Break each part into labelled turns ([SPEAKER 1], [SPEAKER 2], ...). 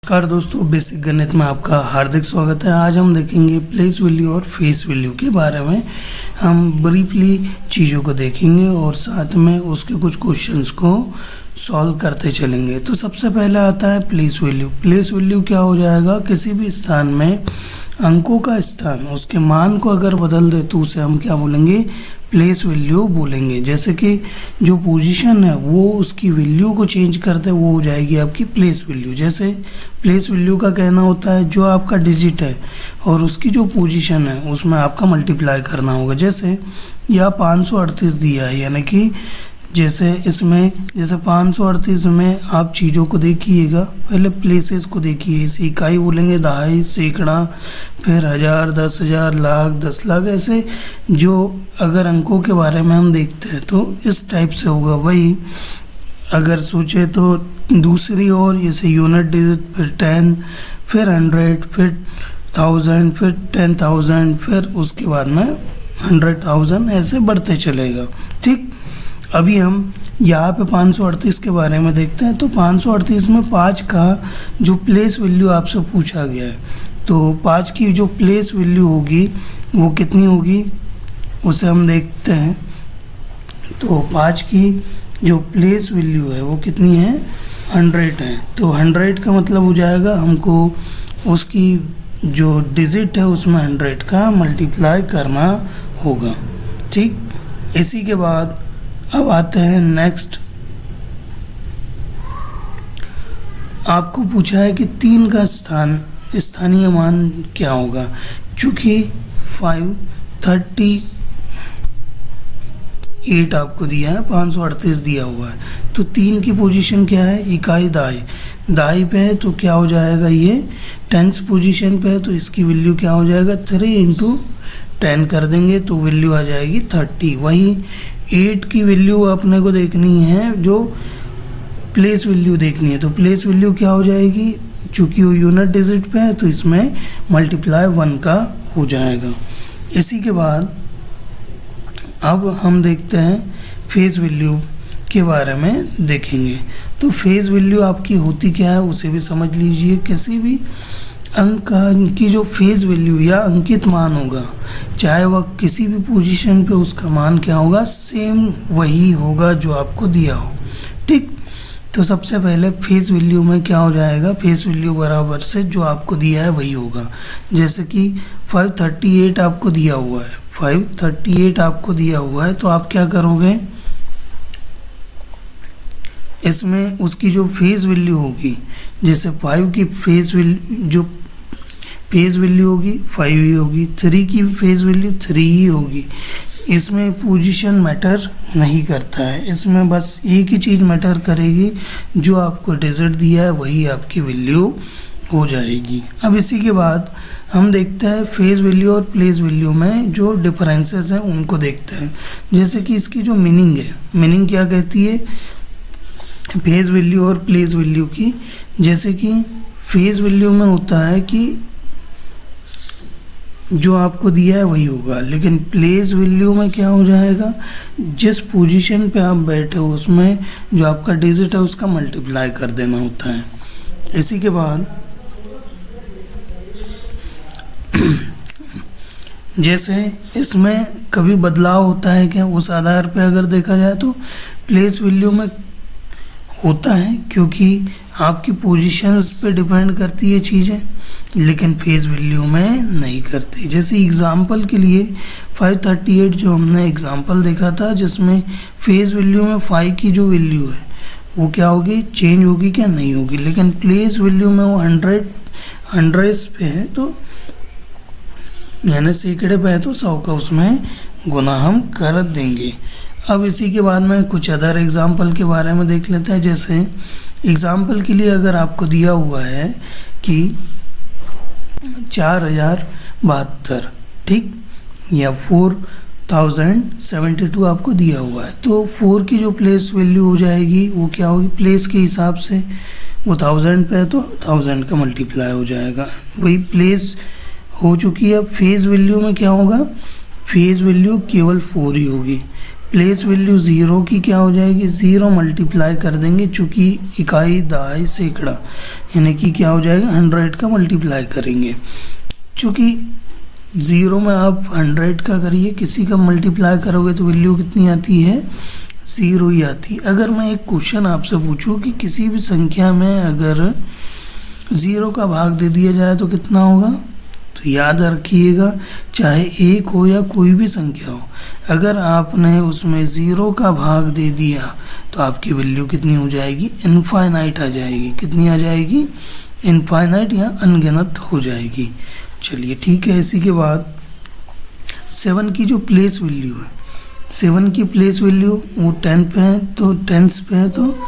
[SPEAKER 1] नमस्कार दोस्तों, बेसिक गणित में आपका हार्दिक स्वागत है। आज हम देखेंगे प्लेस वैल्यू और फेस वैल्यू के बारे में। हम ब्रीफली चीज़ों को देखेंगे और साथ में उसके कुछ क्वेश्चंस को सॉल्व करते चलेंगे। तो सबसे पहले आता है प्लेस वैल्यू। प्लेस वैल्यू क्या हो जाएगा? किसी भी स्थान में अंकों का स्थान, उसके मान को अगर बदल दे तो उसे हम क्या बोलेंगे? प्लेस वैल्यू बोलेंगे। जैसे कि जो पोजीशन है वो उसकी वैल्यू को चेंज करते वो हो जाएगी आपकी प्लेस वैल्यू। जैसे प्लेस वैल्यू का कहना होता है जो आपका डिजिट है और उसकी जो पोजीशन है उसमें आपका मल्टीप्लाई करना होगा। जैसे यह 538 दिया है, यानी कि जैसे 538 में आप चीज़ों को देखिएगा, पहले प्लेसेस को देखिए। इसे इकाई बोलेंगे, दहाई, सैकड़ा, फिर हज़ार, 10,000, लाख, 10 लाख। ऐसे जो अगर अंकों के बारे में हम देखते हैं तो इस टाइप से होगा। वही अगर सोचे तो दूसरी ओर जैसे यूनिट डिजिट, फिर 10, फिर 100, फिर 1000, फिर 10,000, फिर उसके बाद में 100,000, ऐसे बढ़ते चलेगा। ठीक, अभी हम यहाँ पे 538 के बारे में देखते हैं। तो 538 में 5 का जो प्लेस वैल्यू आपसे पूछा गया है, तो 5 की जो प्लेस वैल्यू होगी वो कितनी होगी उसे हम देखते हैं। तो 5 की जो प्लेस वैल्यू है वो कितनी है? 100 है। तो 100 का मतलब हो जाएगा हमको उसकी जो डिजिट है उसमें 100 का मल्टीप्लाई करना होगा। ठीक, इसी के बाद अब आते हैं नेक्स्ट। आपको पूछा है कि 3 का स्थानीय मान क्या होगा। चूँकि 538 आपको दिया है, 538 दिया हुआ है, तो 3 की पोजीशन क्या है? इकाई दाई पे है, तो क्या हो जाएगा? ये 10th पोजीशन पे है, तो इसकी वैल्यू क्या हो जाएगा? 3 × 10 कर देंगे तो वैल्यू आ जाएगी 30। वही 8 की वैल्यू अपने को देखनी है, जो प्लेस वैल्यू देखनी है। तो प्लेस वैल्यू क्या हो जाएगी? चूँकि वो यूनिट डिजिट पे है तो इसमें मल्टीप्लाई 1 का हो जाएगा। इसी के बाद अब हम देखते हैं फेस वैल्यू के बारे में देखेंगे। तो फेस वैल्यू आपकी होती क्या है उसे भी समझ लीजिए। किसी भी अंक की जो फेस वैल्यू या अंकित मान होगा, चाहे वह किसी भी पोजीशन पे, उसका मान क्या होगा? सेम वही होगा जो आपको दिया हो। ठीक, तो सबसे पहले फेस वैल्यू में क्या हो जाएगा? फेस वैल्यू बराबर से जो आपको दिया है वही होगा। जैसे कि 538 आपको दिया हुआ है, 538 आपको दिया हुआ है, तो आप क्या करोगे? इसमें उसकी जो फेस वैल्यू होगी, जैसे 5 की फेस वैल्यू जो फेस वैल्यू होगी 5 ही होगी, 3 की फेस वैल्यू 3 ही होगी। इसमें पोजीशन मैटर नहीं करता है, इसमें बस एक ही चीज़ मैटर करेगी, जो आपको डिजिट दिया है वही आपकी वैल्यू हो जाएगी। अब इसी के बाद हम देखते हैं फेस वैल्यू और प्लेस वैल्यू में जो डिफरेंसेस हैं उनको देखते हैं। जैसे कि इसकी जो मीनिंग है, मीनिंग क्या कहती है फेस वैल्यू और प्लेस वैल्यू की। जैसे कि फेस वैल्यू में होता है कि जो आपको दिया है वही होगा, लेकिन प्लेस वैल्यू में क्या हो जाएगा? जिस पोजीशन पे आप बैठे हो उसमें जो आपका डिजिट है उसका मल्टीप्लाई कर देना होता है। इसी के बाद जैसे इसमें कभी बदलाव होता है क्या, उस आधार पे अगर देखा जाए तो प्लेस वैल्यू में होता है, क्योंकि आपकी पोजीशंस पे डिपेंड करती है चीज़ें, लेकिन फेस वैल्यू में नहीं करती। जैसे एग्जांपल के लिए 538 जो हमने एग्जांपल देखा था, जिसमें फेस वैल्यू में 5 की जो वैल्यू है वो क्या होगी? चेंज होगी क्या? नहीं होगी। लेकिन प्लेस वैल्यू में वो 100 पे है, तो यानी सैकड़े पे है, तो 100 का उसमें गुना हम कर देंगे। अब इसी के बाद में कुछ अदर एग्जांपल के बारे में देख लेते हैं। जैसे एग्जांपल के लिए अगर आपको दिया हुआ है कि 4072, ठीक, या 4072 आपको दिया हुआ है, तो 4 की जो प्लेस वैल्यू हो जाएगी वो क्या होगी? प्लेस के हिसाब से वो 1000 पे है तो 1000 का मल्टीप्लाई हो जाएगा, वही प्लेस हो चुकी है। अब फेस वैल्यू में क्या होगा? फेस वैल्यू केवल 4 ही होगी, प्लेस वैल्यू ज़ीरो की क्या हो जाएगी, ज़ीरो मल्टीप्लाई कर देंगे, चूँकि इकाई दहाई सैकड़ा यानी कि क्या हो जाएगा 100 का मल्टीप्लाई करेंगे। चूँकि ज़ीरो में आप 100 का करिए, किसी का मल्टीप्लाई करोगे तो वैल्यू कितनी आती है, ज़ीरो ही आती है। अगर मैं एक क्वेश्चन आपसे पूछूं कि किसी भी संख्या में अगर ज़ीरो का भाग दे दिया जाए तो कितना होगा, तो याद रखिएगा चाहे एक हो या कोई भी संख्या हो, अगर आपने उसमें ज़ीरो का भाग दे दिया तो आपकी वैल्यू कितनी हो जाएगी, इनफाइनाइट आ जाएगी। कितनी आ जाएगी, इनफाइनाइट या अनगिनत हो जाएगी। चलिए ठीक है। इसी के बाद 7 की जो प्लेस वैल्यू है, 7 की प्लेस वैल्यू वो 10 पे है, तो टेंस पे है, तो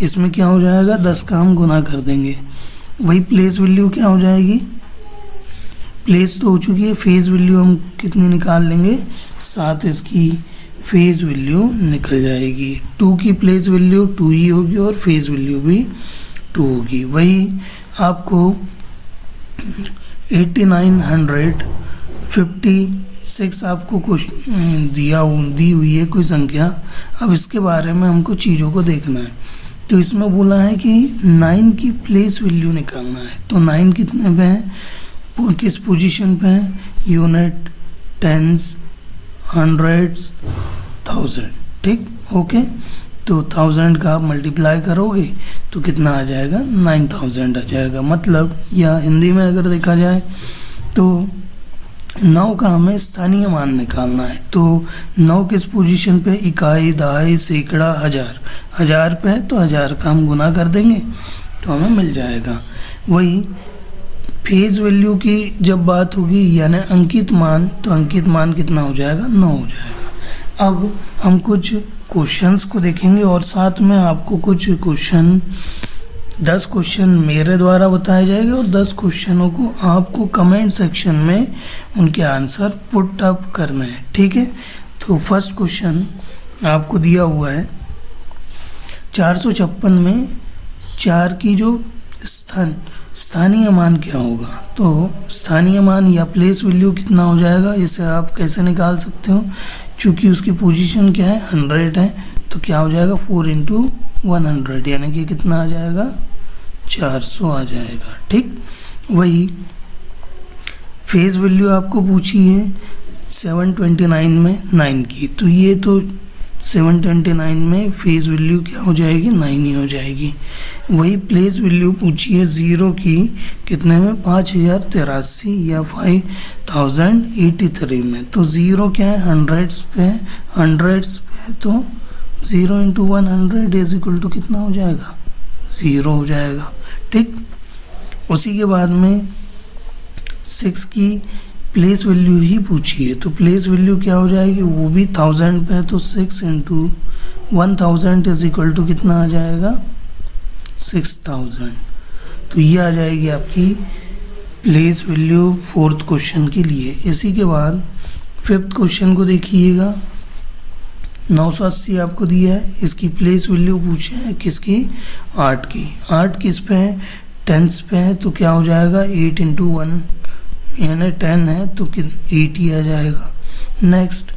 [SPEAKER 1] इसमें क्या हो जाएगा 10 का हम गुना कर देंगे। वही प्लेस वैल्यू क्या हो जाएगी, प्लेस तो हो चुकी है, फेज़ वैल्यू हम कितनी निकाल लेंगे, 7 इसकी फेज़ वैल्यू निकल जाएगी। 2 की प्लेस वैल्यू 2 ही होगी और फेज़ वैल्यू भी 2 होगी। वही आपको 8956 आपको कुछ दी हुई है कोई संख्या। अब इसके बारे में हमको चीज़ों को देखना है। तो इसमें बोला है कि 9 की प्लेस वैल्यू निकालना है। तो 9 कितने पे है, किस पोजीशन पे है, यूनिट, टेंस, हंड्रेड्स, थाउजेंड। ठीक, ओके। तो 1000 का आप मल्टीप्लाई करोगे तो कितना आ जाएगा, 9000 आ जाएगा। मतलब या हिंदी में अगर देखा जाए तो 9 का हमें स्थानीय मान निकालना है। तो 9 किस पोजीशन पे, इकाई, दहाई, सैकड़ा, हज़ार। 1000 पे है तो 1000 का हम गुना कर देंगे तो हमें मिल जाएगा। वही फेज़ वैल्यू की जब बात होगी यानी अंकित मान, तो अंकित मान कितना हो जाएगा, 9 हो जाएगा। अब हम कुछ क्वेश्चंस को देखेंगे और साथ में आपको कुछ क्वेश्चन 10 क्वेश्चन मेरे द्वारा बताए जाएंगे और 10 क्वेश्चनों को आपको कमेंट सेक्शन में उनके आंसर पुट अप करना है। ठीक है। तो फर्स्ट क्वेश्चन आपको दिया हुआ है 456 में 4 की जो स्थानीय मान क्या होगा। तो स्थानीय मान या प्लेस वैल्यू कितना हो जाएगा, इसे आप कैसे निकाल सकते हो, चूँकि उसकी पोजीशन क्या है, 100 है, तो क्या हो जाएगा 4 × 100 यानी कि कितना आ जाएगा, 400 आ जाएगा। ठीक। वही फेज़ वैल्यू आपको पूछी है 729 में 9 की, तो ये तो 729 में फेज़ वैल्यू क्या हो जाएगी, 9 ही हो जाएगी। वही प्लेस वैल्यू पूछी है 0 की कितने में, 5083 या 5083 में। तो 0 क्या है, हंड्रेड्स पे है, तो 0 × 100 इज इक्वल टू कितना हो जाएगा, 0 हो जाएगा। ठीक। उसी के बाद में 6 की प्लेस वैल्यू ही पूछी है, तो प्लेस वैल्यू क्या हो जाएगी, वो भी 1000 पे है, तो 6 × 1000 इज इक्वल टू कितना आ जाएगा, 6000। तो ये आ जाएगी आपकी प्लेस वैल्यू फोर्थ क्वेश्चन के लिए। इसी के बाद फिफ्थ क्वेश्चन को देखिएगा, 980 आपको दिया है, इसकी प्लेस वैल्यू पूछे है किसकी, 8 की। 8 किस पे है, टेंस पे है, तो क्या हो जाएगा 8 × 1 यानी 10 है तो 80 आ जाएगा। नेक्स्ट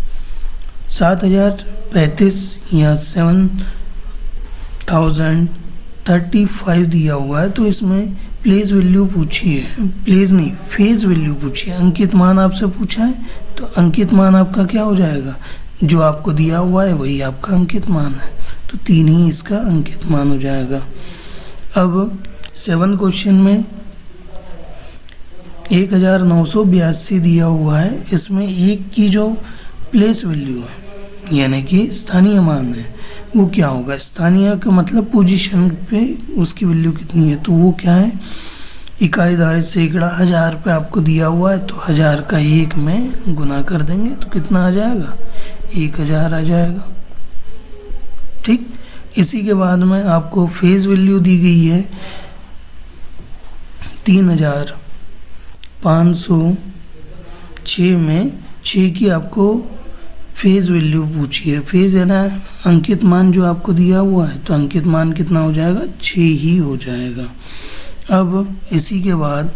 [SPEAKER 1] 7035 या 7035 दिया हुआ है, तो इसमें प्लेस वैल्यू पूछी है, प्लेस नहीं फेज़ वैल्यू पूछी है। अंकित मान आपसे पूछा है, तो अंकित मान आपका क्या हो जाएगा, जो आपको दिया हुआ है वही आपका अंकित मान है, तो 3 ही इसका अंकित मान हो जाएगा। अब 7 क्वेश्चन में 1982 दिया हुआ है, इसमें 1 की जो प्लेस वैल्यू है यानी कि स्थानीय मान है वो क्या होगा, स्थानीय का मतलब पोजीशन पे उसकी वैल्यू कितनी है, तो वो क्या है, इकाई, दहाई, सैकड़ा, 1000 पे आपको दिया हुआ है, तो 1000 का 1 में गुना कर देंगे तो कितना आ जाएगा, 1000 आ जाएगा। ठीक। इसी के बाद में आपको फेज़ वैल्यू दी गई है 3506 में 6 की आपको फेज़ वैल्यू पूछी है। फेज़ है ना अंकित मान जो आपको दिया हुआ है, तो अंकित मान कितना हो जाएगा, 6 ही हो जाएगा। अब इसी के बाद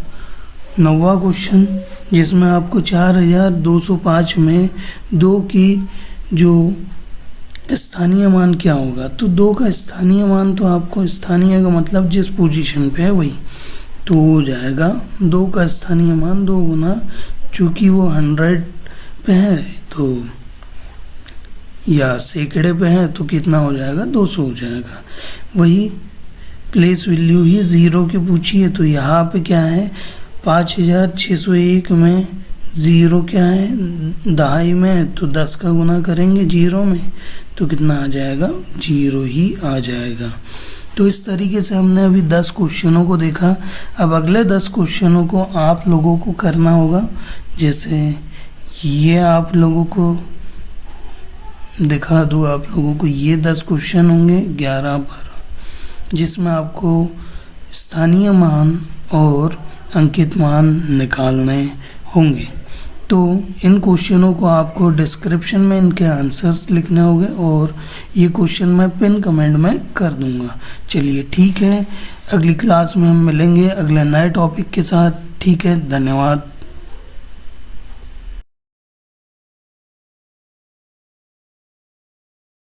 [SPEAKER 1] 9वां क्वेश्चन जिसमें आपको 4205 में 2 की जो स्थानीय मान क्या होगा, तो 2 का स्थानीय मान, तो आपको स्थानीय का मतलब जिस पोजीशन पे है वही, तो हो जाएगा 2 का स्थानीय मान 2 गुना, चूँकि वो 100 पे है तो या सैकड़े पे है तो कितना हो जाएगा, 200 हो जाएगा। वही प्लेस वैल्यू ही 0 की पूछी है, तो यहाँ पे क्या है 5601 में 0 क्या है दहाई में, तो 10 का गुना करेंगे 0 में तो कितना आ जाएगा, 0 ही आ जाएगा। तो इस तरीके से हमने अभी 10 क्वेश्चनों को देखा। अब अगले 10 क्वेश्चनों को आप लोगों को करना होगा। जैसे ये आप लोगों को दिखा दूँ, आप लोगों को ये 10 क्वेश्चन होंगे 11-12, जिसमें आपको स्थानीय मान और अंकित मान निकालने होंगे। तो इन क्वेश्चनों को आपको डिस्क्रिप्शन में इनके आंसर्स लिखने होंगे और ये क्वेश्चन मैं पिन कमेंट में कर दूंगा। चलिए ठीक है, अगली क्लास में हम मिलेंगे अगले नए टॉपिक के साथ। ठीक है, धन्यवाद।